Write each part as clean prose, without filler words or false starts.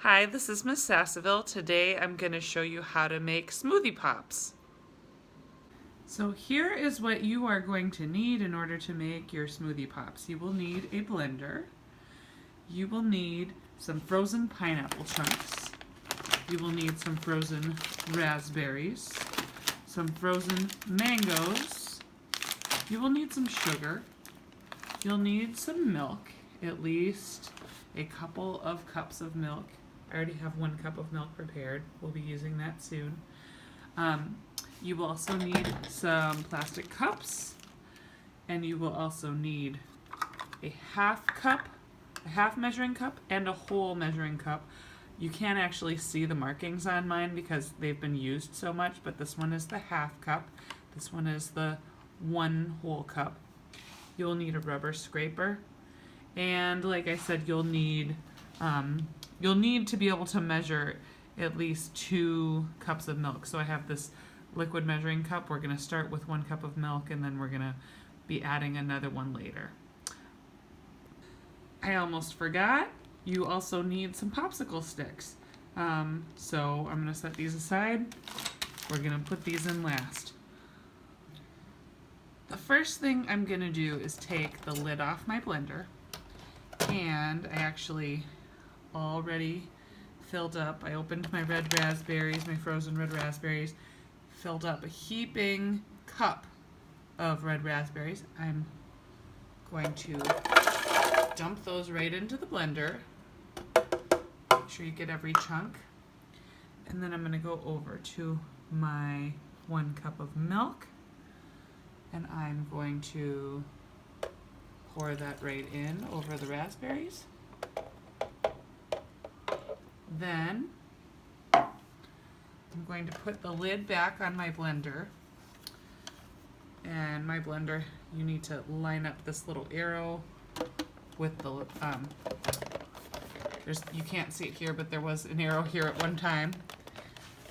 Hi, this is Miss Sasseville. Today I'm going to show you how to make smoothie pops. So here is what you are going to need in order to make your smoothie pops. You will need a blender. You will need some frozen pineapple chunks. You will need some frozen raspberries, some frozen mangoes. You will need some sugar. You'll need some milk, at least a couple of cups of milk. I already have 1 cup of milk prepared. We'll be using that soon. You will also need some plastic cups, and you will also need a half measuring cup, and a whole measuring cup. You can't actually see the markings on mine because they've been used so much, but this one is the half cup. This one is the 1 whole cup. You'll need a rubber scraper, and like I said, you'll need to be able to measure at least 2 cups of milk. So I have this liquid measuring cup. We're going to start with 1 cup of milk, and then we're going to be adding another one later. I almost forgot. You also need some popsicle sticks. So I'm going to set these aside. We're going to put these in last. The first thing I'm going to do is take the lid off my blender, and I actually already filled up. I opened my red raspberries, my frozen red raspberries, filled up a heaping cup of red raspberries. I'm going to dump those right into the blender. Make sure you get every chunk. And then I'm going to go over to my 1 cup of milk, and I'm going to pour that right in over the raspberries. Then I'm going to put the lid back on my blender. And my blender, you need to line up this little arrow with the, you can't see it here, but there was an arrow here at one time.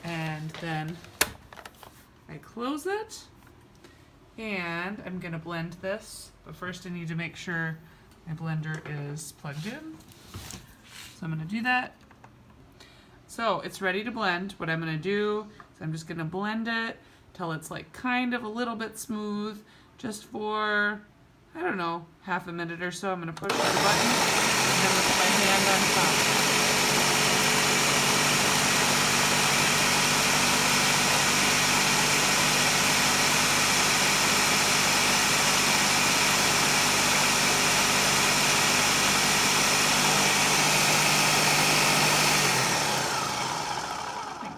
And then I close it, and I'm going to blend this. But first I need to make sure my blender is plugged in. So I'm going to do that. So it's ready to blend. What I'm going to do is I'm just going to blend it till it's like kind of a little bit smooth, just for, I don't know, half a minute or so. I'm going to push the button, and then with my hand on top.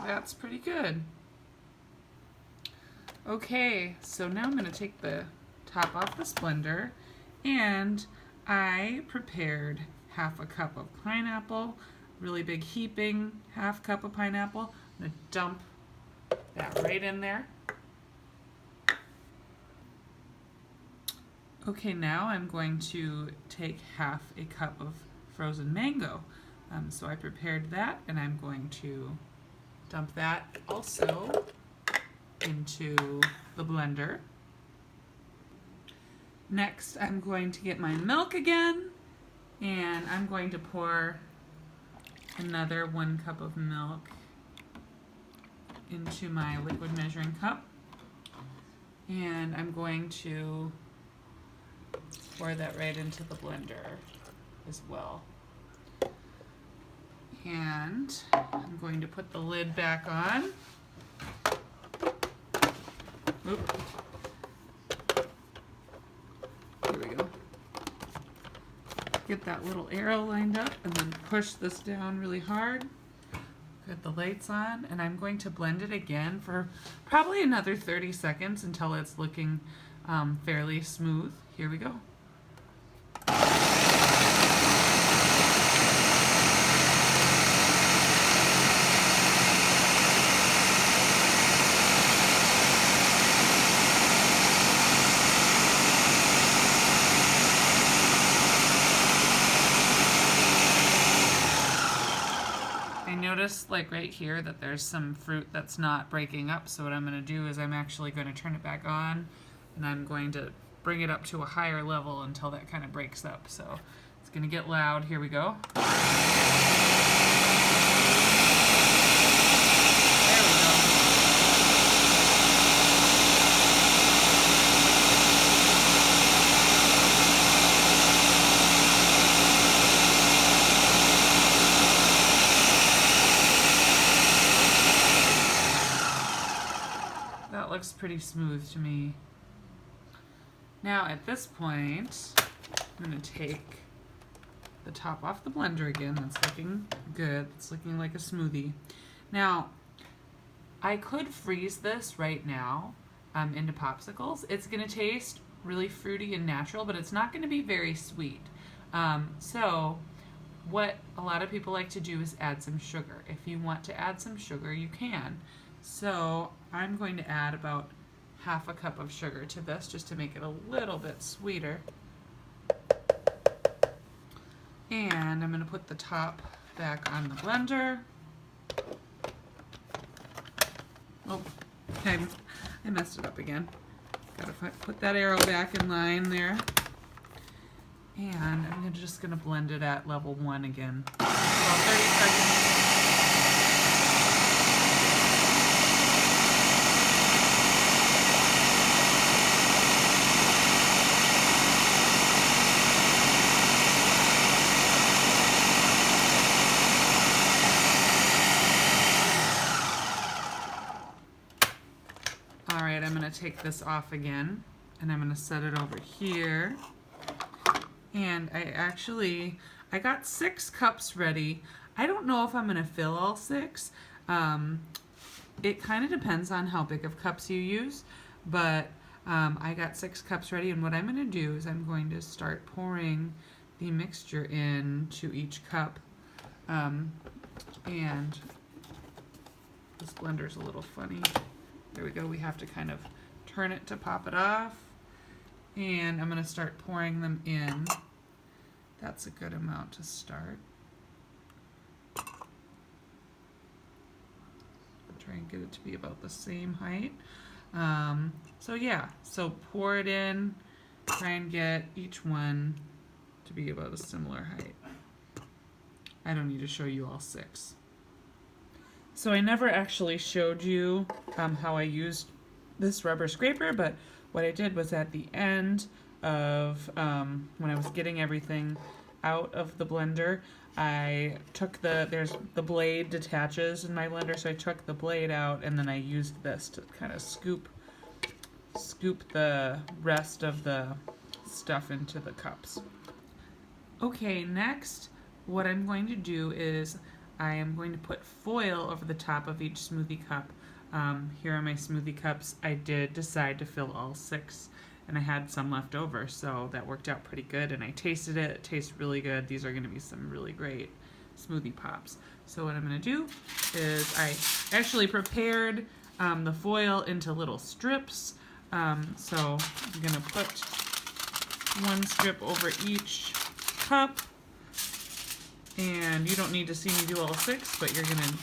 That's pretty good. Okay, so now I'm going to take the top off this blender, and I prepared half a cup of pineapple, really big heaping half cup of pineapple. I'm going to dump that right in there. Okay, now I'm going to take half a cup of frozen mango. So I prepared that, and I'm going to dump that also into the blender. Next, I'm going to get my milk again, and I'm going to pour another 1 cup of milk into my liquid measuring cup. And I'm going to pour that right into the blender as well. And I'm going to put the lid back on. Oop. Here we go. Get that little arrow lined up, and then push this down really hard. Get the lights on, and I'm going to blend it again for probably another 30 seconds until it's looking fairly smooth. Here we go. Notice like right here that there's some fruit that's not breaking up, so what I'm going to do is I'm actually going to turn it back on, and I'm going to bring it up to a higher level until that kind of breaks up. So it's going to get loud. Here we go. There we go. That looks pretty smooth to me. Now at this point, I'm going to take the top off the blender again. That's looking good. It's looking like a smoothie. Now, I could freeze this right now into popsicles. It's going to taste really fruity and natural, but it's not going to be very sweet. So what a lot of people like to do is add some sugar. If you want to add some sugar, you can. So I'm going to add about half a cup of sugar to this just to make it a little bit sweeter. And I'm going to put the top back on the blender. Oh, I messed it up again. Gotta put that arrow back in line there. And I'm just going to blend it at level 1 again. About 30 seconds. Alright, I'm going to take this off again, and I'm going to set it over here. And I got 6 cups ready. I don't know if I'm going to fill all 6. It kind of depends on how big of cups you use, but I got 6 cups ready, and what I'm going to do is I'm going to start pouring the mixture into each cup. And this blender's a little funny. There we go. We have to kind of turn it to pop it off. And I'm going to start pouring them in. That's a good amount to start. I'll try and get it to be about the same height. So yeah, so pour it in. Try and get each one to be about a similar height. I don't need to show you all 6. So I never actually showed you how I used this rubber scraper, but what I did was at the end of when I was getting everything out of the blender, I took there's the blade detaches in my blender, so I took the blade out and then I used this to kind of scoop the rest of the stuff into the cups. Okay, next what I'm going to do is I am going to put foil over the top of each smoothie cup. Here are my smoothie cups. I did decide to fill all 6, and I had some left over, so that worked out pretty good, and I tasted it. It tastes really good. These are going to be some really great smoothie pops. So what I'm going to do is I actually prepared the foil into little strips. So I'm going to put 1 strip over each cup. And you don't need to see me do all 6, but you're going to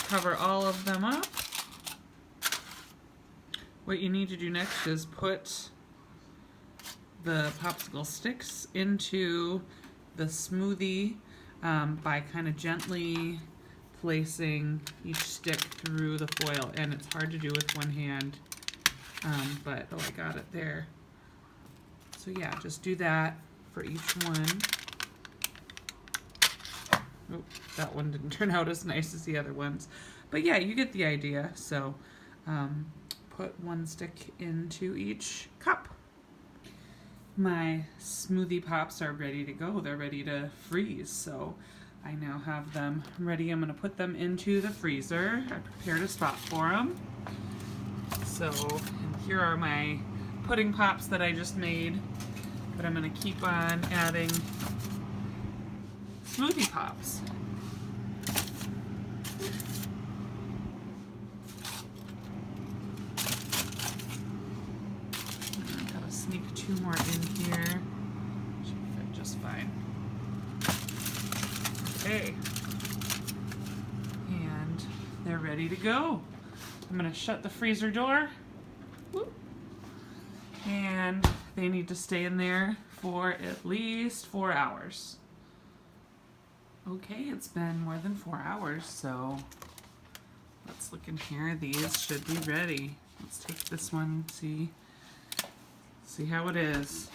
cover all of them up. What you need to do next is put the popsicle sticks into the smoothie by kind of gently placing each stick through the foil. And it's hard to do with one hand, but oh, I got it there. So yeah, just do that for each one. Oh, that one didn't turn out as nice as the other ones. But yeah, you get the idea. So put 1 stick into each cup. My smoothie pops are ready to go. They're ready to freeze. So I now have them ready. I'm going to put them into the freezer. I prepared a spot for them. So and here are my pudding pops that I just made. But I'm going to keep on adding smoothie pops. I've got to sneak 2 more in here. Should fit just fine. Okay. And they're ready to go. I'm going to shut the freezer door. Whoop. and they need to stay in there for at least 4 hours. Okay, it's been more than 4 hours, so let's look in here. These should be ready. Let's take this one, see how it is.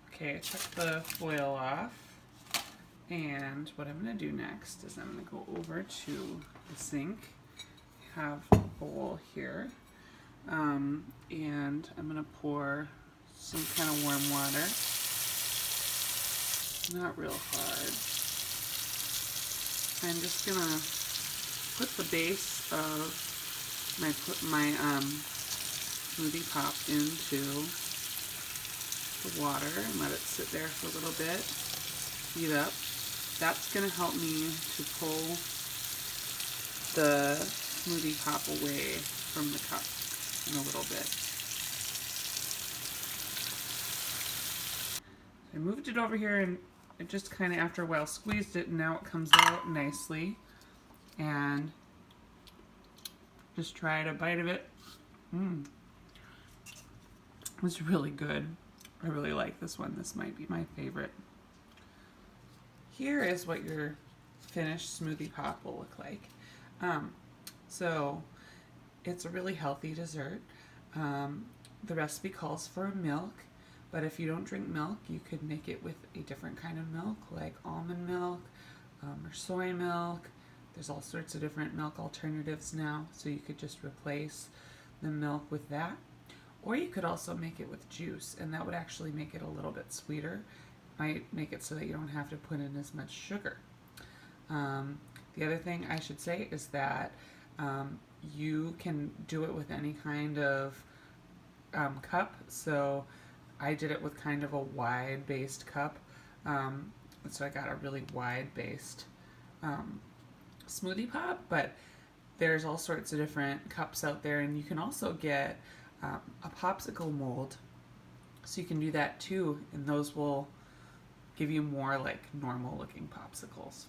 Okay, I took the foil off, and what I'm going to do next is I'm going to go over to the sink. I have a bowl here, and I'm going to pour some kind of warm water. Not real hard. I'm just going to put the base of my smoothie pop into the water and let it sit there for a little bit, heat up. That's going to help me to pull the smoothie pop away from the cup in a little bit. I moved it over here and it just kind of after a while squeezed it, and now it comes out nicely. And just tried a bite of it. It was really good. I really like this one. This might be my favorite. Here is what your finished smoothie pop will look like. So it's a really healthy dessert. The recipe calls for milk, but if you don't drink milk, you could make it with a different kind of milk, like almond milk or soy milk. There's all sorts of different milk alternatives now, so you could just replace the milk with that. Or you could also make it with juice, and that would actually make it a little bit sweeter. Might make it so that you don't have to put in as much sugar. The other thing I should say is that you can do it with any kind of cup. So I did it with kind of a wide-based cup. So I got a really wide-based smoothie pop, but there's all sorts of different cups out there, and you can also get a popsicle mold, so you can do that too, and those will give you more like normal looking popsicles.